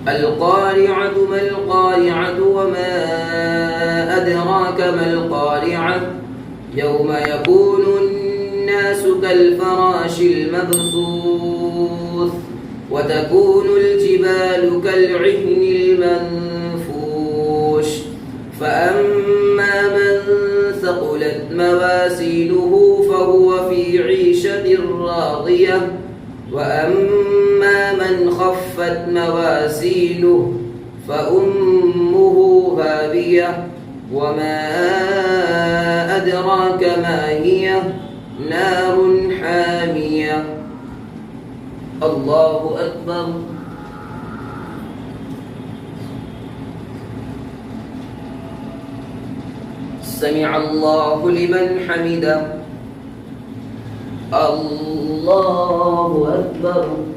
القارعة ما القارعة وما أدراك ما القارعة يوم يكون الناس كالفراش المبثوث وتكون الجبال كالعهن المنفوش فأما من ثقلت موازينه فهو في عيشة راضية وأما من خفت موازينه فأمه هاوية وما أدراك ما هي نار حامية. الله أكبر. سمع الله لمن حمده. الله أكبر.